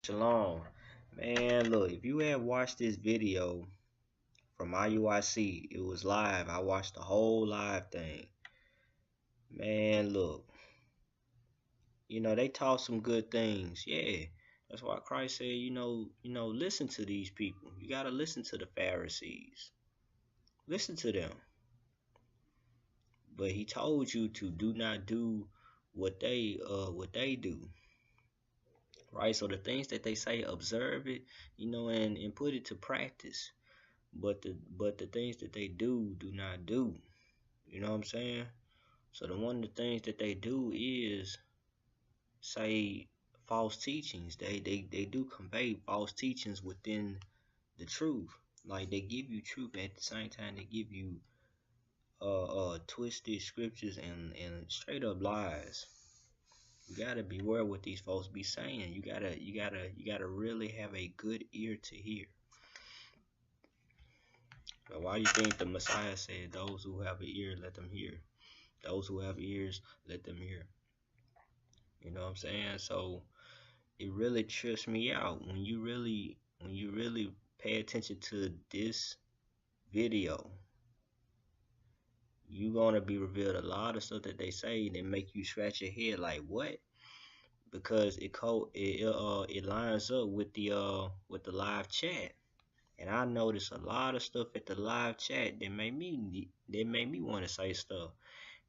Shalom. Man, look, if you had watched this video from Iuic, it was live. I watched the whole live thing. Man, look. They taught some good things. Yeah. That's why Christ said, listen to these people. You gotta listen to the Pharisees. Listen to them. But he told you to do not do what they do. Right? So the things that they say, observe it, and put it to practice. But the things that they do not do. You know what I'm saying? So one of the things that they do is say false teachings. They do convey false teachings within the truth. Like they give you truth, at the same time they give you twisted scriptures and straight up lies. You gotta beware what these folks be saying. You gotta really have a good ear to hear. But why do you think the Messiah said, those who have an ear, let them hear? Those who have ears, let them hear. You know what I'm saying? So it really trips me out when you really pay attention to this video. You're gonna be revealed a lot of stuff that they say that make you scratch your head like, what? Because it lines up with the live chat. And I noticed a lot of stuff at the live chat that made me want to say stuff.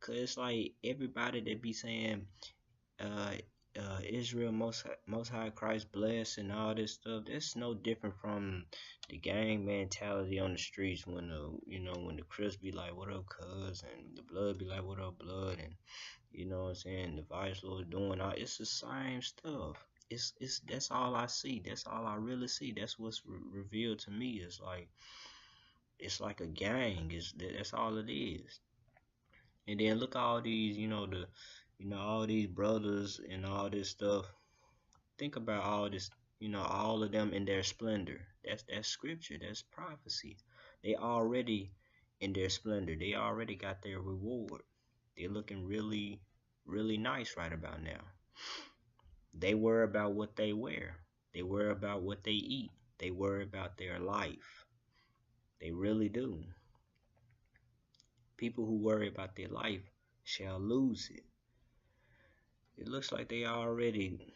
Cause it's like everybody that be saying Israel most high Christ bless and all this stuff, that's no different from the gang mentality on the streets when the Crips be like, what up cuz, and the blood be like, what up blood, and you know what I'm saying, the Vice Lord doing all, it's the same stuff. That's all I see. That's all I really see. That's what's revealed to me. It's like a gang. That's all it is. And then look at all these, all these brothers and all this stuff. Think about all this, all of them in their splendor. That's scripture. That's prophecy. They already in their splendor. They already got their reward. They're looking really, really nice right about now. They worry about what they wear. They worry about what they eat. They worry about their life. They really do. People who worry about their life shall lose it. It looks like they already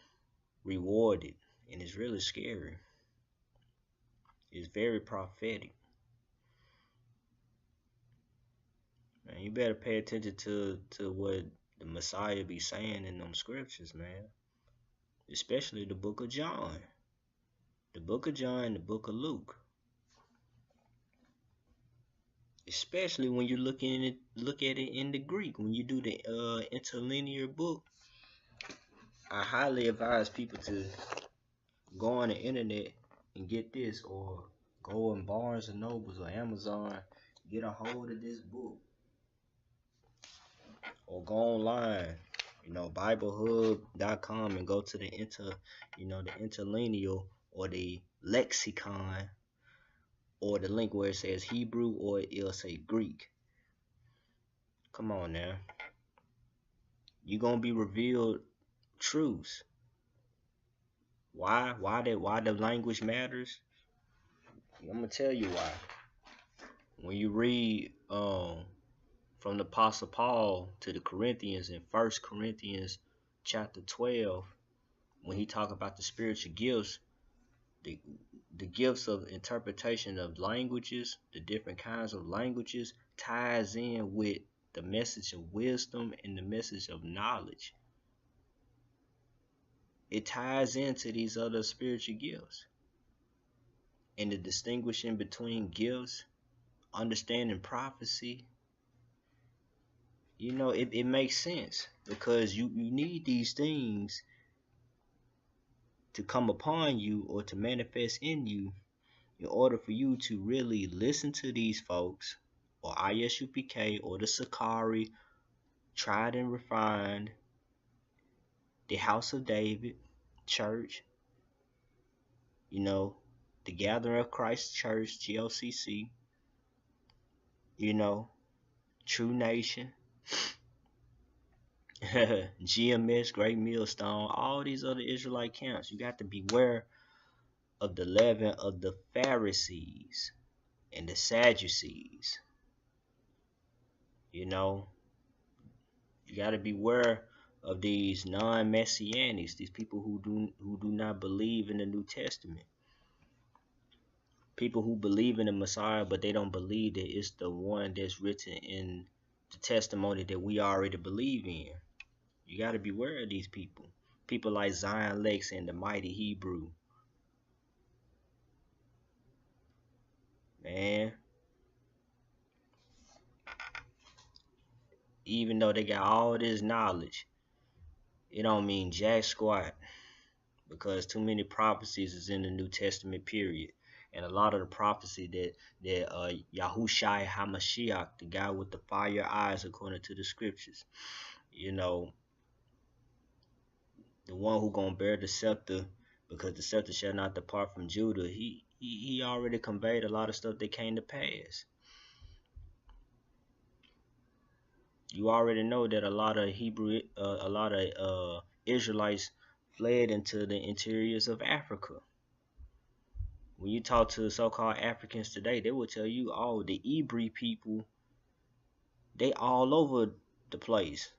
rewarded, and it's really scary. It's very prophetic. Man, you better pay attention to what the Messiah be saying in them scriptures, man. Especially the book of John. The book of John and the book of Luke. Especially when you look at it in the Greek. When you do the Interlinear book, I highly advise people to go on the internet and get this, or go in Barnes and Nobles or Amazon, get a hold of this book, or go online, BibleHub.com, and go to the Interlinear or the lexicon, or the link where it says Hebrew or it'll say Greek. Come on now. You're gonna be revealed truths. Why the language matters? I'm gonna tell you why. When you read from the Apostle Paul to the Corinthians in 1 Corinthians chapter 12, when he talk about the spiritual gifts, the gifts of interpretation of languages, the different kinds of languages, ties in with the message of wisdom and the message of knowledge. It ties into these other spiritual gifts. And the distinguishing between gifts, understanding prophecy, it makes sense, because you need these things to come upon you or to manifest in you, in order for you to really listen to these folks, or Isupk, or the Sicarii, tried and refined, the House of David Church, the Gathering of Christ Church, GOCC, True Nation, GMS, Great Millstone, all these other Israelite camps. You got to beware of the leaven of the Pharisees and the Sadducees. You know, you got to beware of these non-messianics, these people who do not believe in the New Testament. People who believe in the Messiah, but they don't believe that it's the one that's written in the testimony that we already believe in. You got to beware of these people. People like Zion Lex and the Mighty Hebrew. Man, even though they got all this knowledge, it don't mean jack squat, because too many prophecies is in the New Testament period. And a lot of the prophecy that YAHOOSHI HaMashiach, the guy with the fire eyes according to the scriptures, you know, the one who gonna bear the scepter, because the scepter shall not depart from Judah, he already conveyed a lot of stuff that came to pass. You already know that a lot of Israelites fled into the interiors of Africa. When you talk to so-called Africans today, they will tell you, oh, the Ibry people, they all over the place.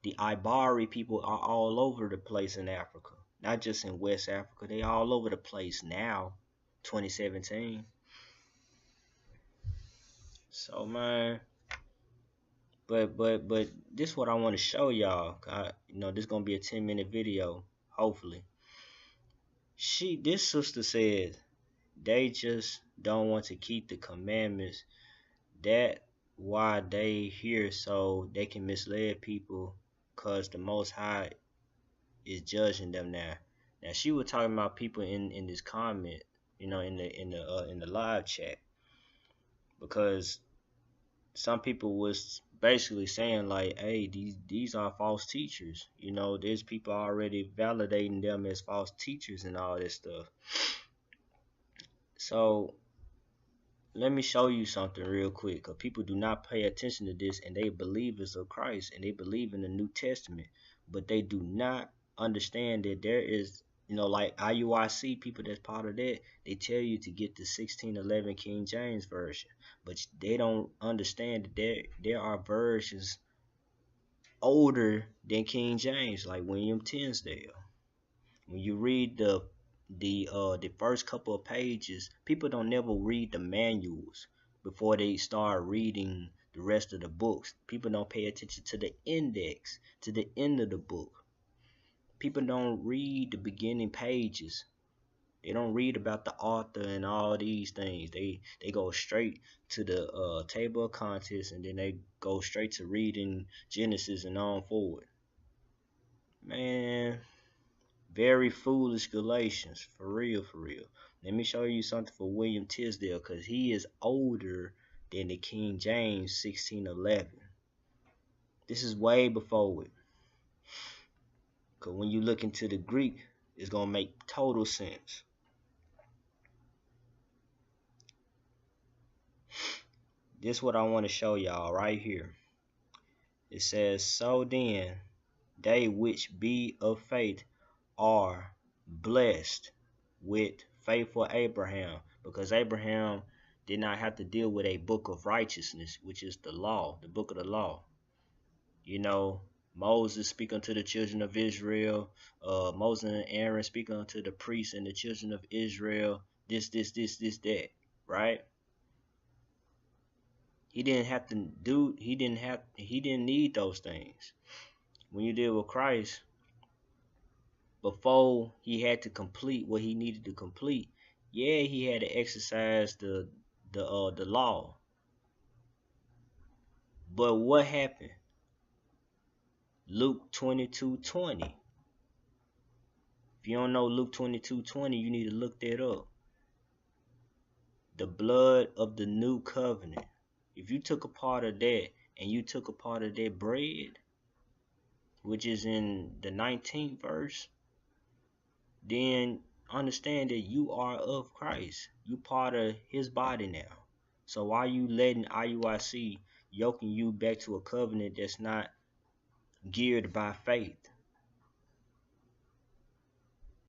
The Ibry people are all over the place in Africa. Not just in West Africa, they all over the place now, 2017. So, man, but this is what I want to show y'all. You know, this gonna be a 10-minute video, hopefully. This sister said they just don't want to keep the commandments. That why they here, so they can mislead people, cause the Most High is judging them now. Now she was talking about people in this comment, you know, in the live chat, because some people was basically saying like, hey, these are false teachers. You know, there's people already validating them as false teachers and all this stuff. So let me show you something real quick, because people do not pay attention to this, and they believers of Christ, and they believe in the New Testament, but they do not understand that there is, you know, like IUIC people that's part of that, they tell you to get the 1611 King James version, but they don't understand that there are versions older than King James, like William Tinsdale. When you read the first couple of pages, people don't never read the manuals before they start reading the rest of the books. People don't pay attention to the index, to the end of the book. People don't read the beginning pages. They don't read about the author and all these things. They go straight to the table of contents, and then they go straight to reading Genesis and on forward. Man, very foolish Galatians, for real, for real. Let me show you something for William Tisdale, because he is older than the King James 1611. This is way before it. Because when you look into the Greek, it's going to make total sense. This is what I want to show y'all right here. It says, so then, they which be of faith are blessed with faithful Abraham, because Abraham did not have to deal with a book of righteousness, which is the law, the book of the law. You know, Moses speaking unto the children of Israel, Moses and Aaron speaking unto the priests and the children of Israel, this, that, right? He didn't have to do, he didn't need those things. When you deal with Christ, before he had to complete what he needed to complete, yeah, he had to exercise the law. But what happened? Luke 22:20. If you don't know Luke 22:20, you need to look that up. The blood of the new covenant. If you took a part of that, and you took a part of that bread, which is in the 19th verse, then understand that you are of Christ. You part of his body now. So why are you letting IUIC yoking you back to a covenant that's not geared by faith.